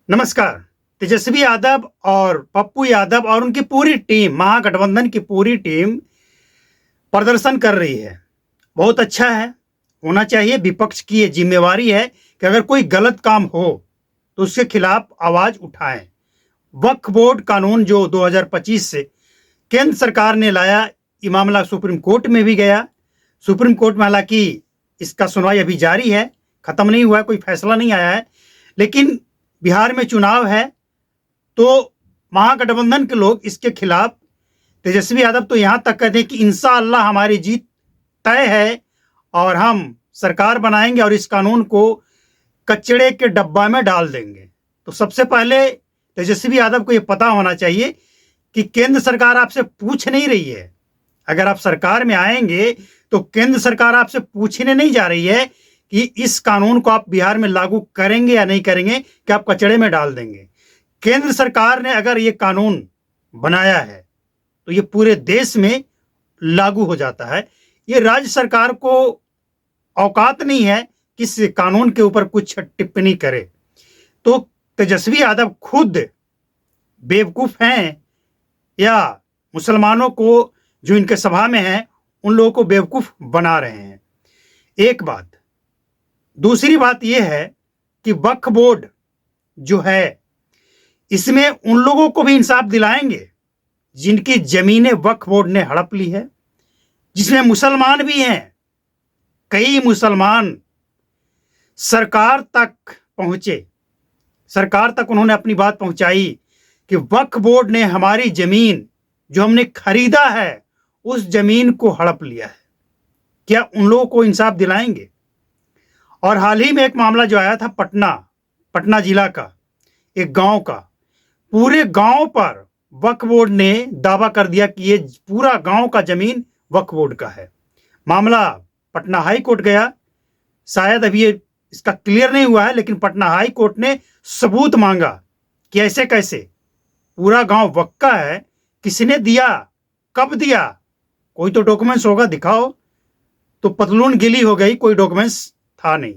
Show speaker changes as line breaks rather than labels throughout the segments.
नमस्कार। तेजस्वी यादव और पप्पू यादव और उनकी पूरी टीम, महागठबंधन की पूरी टीम प्रदर्शन कर रही है। बहुत अच्छा है, होना चाहिए। विपक्ष की ये जिम्मेवारी है कि अगर कोई गलत काम हो तो उसके खिलाफ आवाज उठाएं। वक्फ बोर्ड कानून जो 2025 से केंद्र सरकार ने लाया, ये मामला सुप्रीम कोर्ट में भी गया। सुप्रीम कोर्ट में हालांकि इसका सुनवाई अभी जारी है, खत्म नहीं हुआ है, कोई फैसला नहीं आया है। लेकिन बिहार में चुनाव है तो महागठबंधन के लोग इसके खिलाफ, तेजस्वी यादव तो यहां तक कहते हैं कि इंशाअल्लाह हमारी जीत तय है और हम सरकार बनाएंगे और इस कानून को कचड़े के डब्बा में डाल देंगे। तो सबसे पहले तेजस्वी यादव को यह पता होना चाहिए कि केंद्र सरकार आपसे पूछ नहीं रही है। अगर आप सरकार में आएंगे तो केंद्र सरकार आपसे पूछने नहीं जा रही है कि इस कानून को आप बिहार में लागू करेंगे या नहीं करेंगे, कि आप कचड़े में डाल देंगे। केंद्र सरकार ने अगर ये कानून बनाया है तो ये पूरे देश में लागू हो जाता है। ये राज्य सरकार को औकात नहीं है कि इस कानून के ऊपर कुछ टिप्पणी करे। तो तेजस्वी यादव खुद बेवकूफ हैं या मुसलमानों को जो इनके सभा में हैं उन लोगों को बेवकूफ बना रहे हैं? एक बात। दूसरी बात यह है कि वक्फ बोर्ड जो है इसमें उन लोगों को भी इंसाफ दिलाएंगे जिनकी जमीनें वक्फ बोर्ड ने हड़प ली है, जिसमें मुसलमान भी हैं। कई मुसलमान सरकार तक पहुंचे, सरकार तक उन्होंने अपनी बात पहुंचाई कि वक्फ बोर्ड ने हमारी जमीन जो हमने खरीदा है उस जमीन को हड़प लिया है। क्या उन लोगों को इंसाफ दिलाएंगे? और हाल ही में एक मामला जो आया था पटना जिला का, एक गांव का, पूरे गांव पर वक्फ बोर्ड ने दावा कर दिया कि ये पूरा गांव का जमीन वक्फ बोर्ड का है। मामला पटना हाई कोर्ट गया। शायद अभी ये इसका क्लियर नहीं हुआ है, लेकिन पटना हाई कोर्ट ने सबूत मांगा कि ऐसे कैसे पूरा गांव वक्फ का है, किसने दिया, कब दिया, कोई तो डॉक्यूमेंट्स होगा, दिखाओ। तो पतलून गिली हो गई, कोई डॉक्यूमेंट्स था नहीं।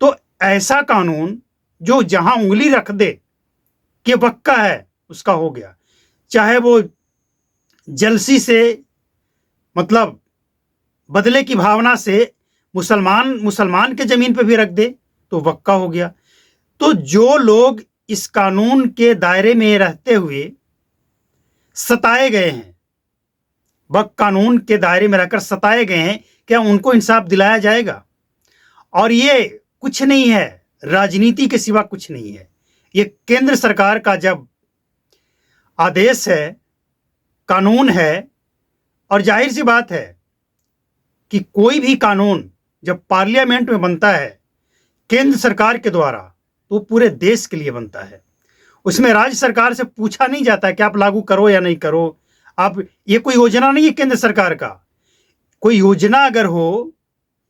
तो ऐसा कानून जो जहां उंगली रख दे कि वक्फ का है उसका हो गया, चाहे वो जलसी से, मतलब बदले की भावना से मुसलमान के जमीन पे भी रख दे तो वक्फ का हो गया। तो जो लोग इस कानून के दायरे में रहते हुए सताए गए हैं, वक्फ कानून के दायरे में रहकर सताए गए हैं, क्या उनको इंसाफ दिलाया जाएगा? और ये कुछ नहीं है, राजनीति के सिवा कुछ नहीं है। ये केंद्र सरकार का जब आदेश है, कानून है, और जाहिर सी बात है कि कोई भी कानून जब पार्लियामेंट में बनता है केंद्र सरकार के द्वारा तो पूरे देश के लिए बनता है। उसमें राज्य सरकार से पूछा नहीं जाता कि आप लागू करो या नहीं करो। आप, ये कोई योजना नहीं है केंद्र सरकार का। कोई योजना अगर हो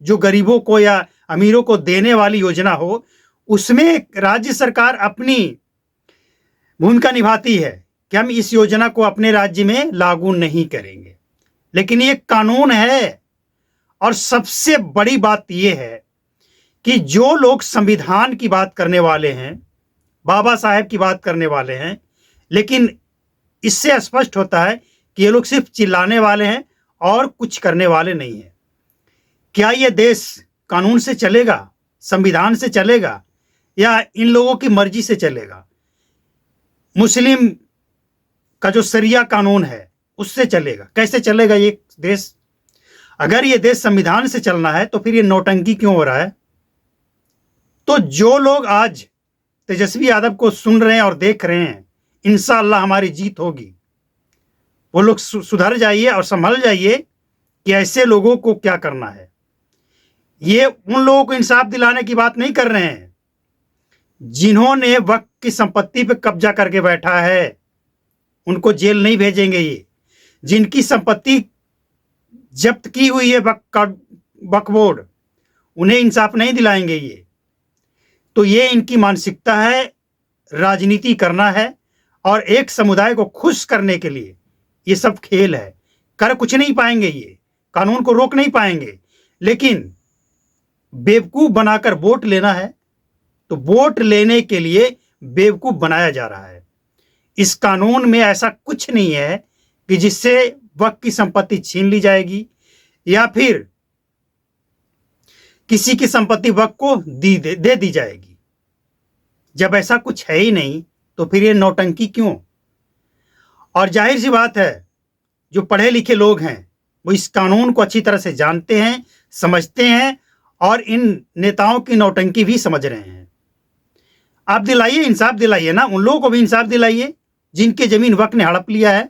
जो गरीबों को या अमीरों को देने वाली योजना हो, उसमें राज्य सरकार अपनी भूमिका निभाती है कि हम इस योजना को अपने राज्य में लागू नहीं करेंगे। लेकिन ये कानून है। और सबसे बड़ी बात यह है कि जो लोग संविधान की बात करने वाले हैं, बाबा साहेब की बात करने वाले हैं, लेकिन इससे स्पष्ट होता है कि ये लोग सिर्फ चिल्लाने वाले हैं और कुछ करने वाले नहीं हैं। क्या ये देश कानून से चलेगा, संविधान से चलेगा, या इन लोगों की मर्जी से चलेगा? मुस्लिम का जो शरिया कानून है उससे चलेगा? कैसे चलेगा ये देश? अगर ये देश संविधान से चलना है तो फिर ये नौटंकी क्यों हो रहा है? तो जो लोग आज तेजस्वी यादव को सुन रहे हैं और देख रहे हैं, इंशाअल्लाह हमारी जीत होगी, वो लोग सुधर जाइए और संभल जाइए कि ऐसे लोगों को क्या करना है। ये उन लोगों को इंसाफ दिलाने की बात नहीं कर रहे हैं जिन्होंने वक्फ की संपत्ति पे कब्जा करके बैठा है, उनको जेल नहीं भेजेंगे। ये जिनकी संपत्ति जब्त की हुई है वक्फ बोर्ड, उन्हें इंसाफ नहीं दिलाएंगे ये। तो ये इनकी मानसिकता है, राजनीति करना है और एक समुदाय को खुश करने के लिए ये सब खेल है। कर कुछ नहीं पाएंगे, ये कानून को रोक नहीं पाएंगे, लेकिन बेवकूफ बनाकर वोट लेना है तो वोट लेने के लिए बेवकूफ बनाया जा रहा है। इस कानून में ऐसा कुछ नहीं है कि जिससे वक्फ की संपत्ति छीन ली जाएगी या फिर किसी की संपत्ति वक्फ को दे दी जाएगी। जब ऐसा कुछ है ही नहीं तो फिर ये नौटंकी क्यों? और जाहिर सी बात है, जो पढ़े लिखे लोग हैं वो इस कानून को अच्छी तरह से जानते हैं, समझते हैं और इन नेताओं की नौटंकी भी समझ रहे हैं। आप दिलाइए, इंसाफ दिलाइए ना, उन लोगों को भी इंसाफ दिलाइए जिनके जमीन वक्फ ने हड़प लिया है,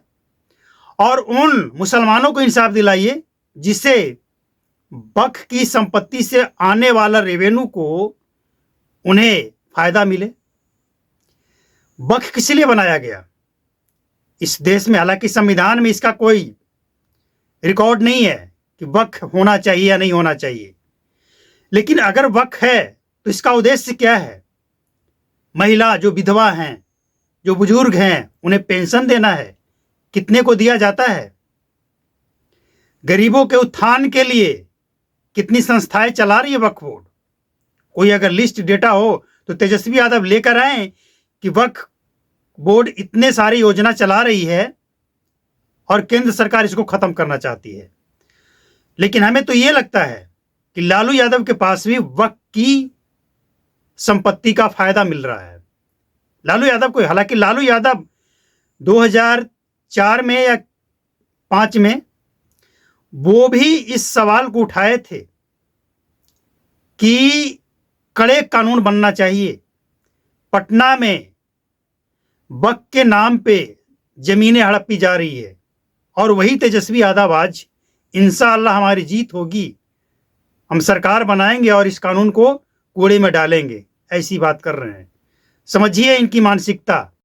और उन मुसलमानों को इंसाफ दिलाइए जिससे वक्फ की संपत्ति से आने वाला रेवेन्यू को उन्हें फायदा मिले। वक्फ किस लिए बनाया गया इस देश में? हालांकि संविधान में इसका कोई रिकॉर्ड नहीं है कि वक्फ होना चाहिए या नहीं होना चाहिए, लेकिन अगर वक्फ है तो इसका उद्देश्य क्या है? महिला जो विधवा हैं, जो बुजुर्ग हैं, उन्हें पेंशन देना है। कितने को दिया जाता है? गरीबों के उत्थान के लिए कितनी संस्थाएं चला रही है वक्फ बोर्ड? कोई अगर लिस्ट डेटा हो तो तेजस्वी यादव लेकर आए कि वक्फ बोर्ड इतने सारी योजना चला रही है और केंद्र सरकार इसको खत्म करना चाहती है। लेकिन हमें तो ये लगता है कि लालू यादव के पास भी वक्फ की संपत्ति का फायदा मिल रहा है। लालू यादव को, हालांकि लालू यादव 2004 में या 5 में वो भी इस सवाल को उठाए थे कि कड़े कानून बनना चाहिए। पटना में वक्फ के नाम पे जमीनें हड़पी जा रही है और वही तेजस्वी यादव आज इंशाअल्लाह हमारी जीत होगी, हम सरकार बनाएंगे और इस कानून को कूड़े में डालेंगे, ऐसी बात कर रहे हैं। समझिए इनकी मानसिकता।